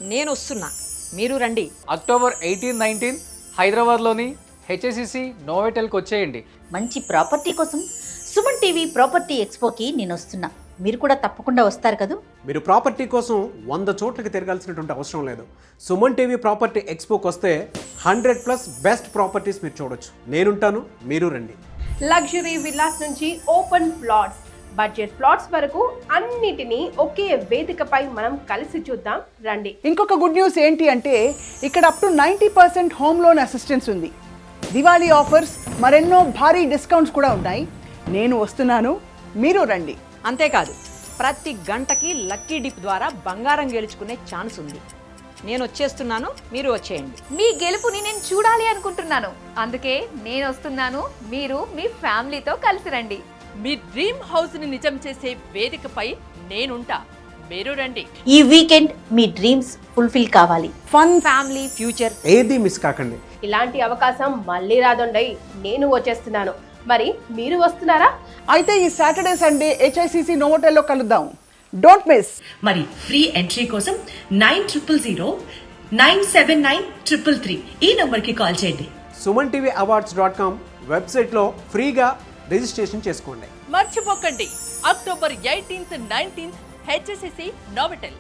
నేను వస్తున్నా, మీరు రండి. అక్టోబర్ 18-19 హైదరాబాద్లోని హెచ్ఎస్సిసి నోవెటెల్కి వచ్చేయండి. మంచి ప్రాపర్టీ కోసం సుమన్ టీవీ ప్రాపర్టీ ఎక్స్పోకి నేను వస్తున్నా. మీరు కూడా తప్పకుండా వస్తారు కదా. మీరు ప్రాపర్టీ కోసం 100 చోట్లకి తిరగాల్సినటువంటి అవసరం లేదు. సుమన్ టీవీ ప్రాపర్టీ ఎక్స్పోకి వస్తే 100+ బెస్ట్ ప్రాపర్టీస్ మీరు చూడొచ్చు. నేనుంటాను, మీరు రండి. లగ్జరీ విల్లాస్ నుంచి ఓపెన్ ప్లాట్స్, బడ్జెట్ ప్లాట్స్ వరకు అన్నిటినీ ఒకే వేదికపై మనం కలిసి చూద్దాం రండి. ఇంకొక గుడ్ న్యూస్ ఏంటి అంటే ఇక్కడ up to 90% home loan assistance ఉంది. దివాళీ ఆఫర్స్, మరెన్నో భారీ డిస్కౌంట్స్ కూడా ఉన్నాయి. నేను వస్తున్నాను, మీరు రండి. అంతేకాదు, ప్రతి గంటకి లక్కీ డిప్ ద్వారా బంగారం గెలుచుకునే ఛాన్స్ ఉంది. నేను వచ్చేస్తున్నాను, మీరు వచ్చేయండి. మీ గెలుపుని నేను చూడాలి అనుకుంటున్నాను. అందుకే నేను వస్తున్నాను, మీరు మీ ఫ్యామిలీతో కలిసి రండి. మీ డ్రీమ్ హౌస్ ని నిజం చేసే వేదికపై నేనుంటా, మీరు రండి. ఈ వీకెండ్ మీ డ్రీమ్స్ ఫుల్ఫిల్ కావాలి. ఫన్, ఫ్యామిలీ, ఫ్యూచర్ ఏది మిస్ కాకండి. ఇలాంటి అవకాశం మళ్ళీ రాదొండై. నేను వచ్చేస్తున్నాను, మరి మీరు వస్తున్నారా? అయితే ఈ సాటర్డే సండే హెచ్ఐసిసి నోవోటెల్లో కలుద్దాం. Don't miss. మరి ఫ్రీ ఎంట్రీ కోసం 9000979333 ఈ నంబర్కి కాల్ చేయండి. సుమన్ టీవీ awards.com వెబ్సైట్లో ఫ్రీగా రిజిస్ట్రేషన్ చేసుకోండి. మర్చిపోకండి, అక్టోబర్ 18-19 హెచ్ఎస్సిసి నోవెటెల్.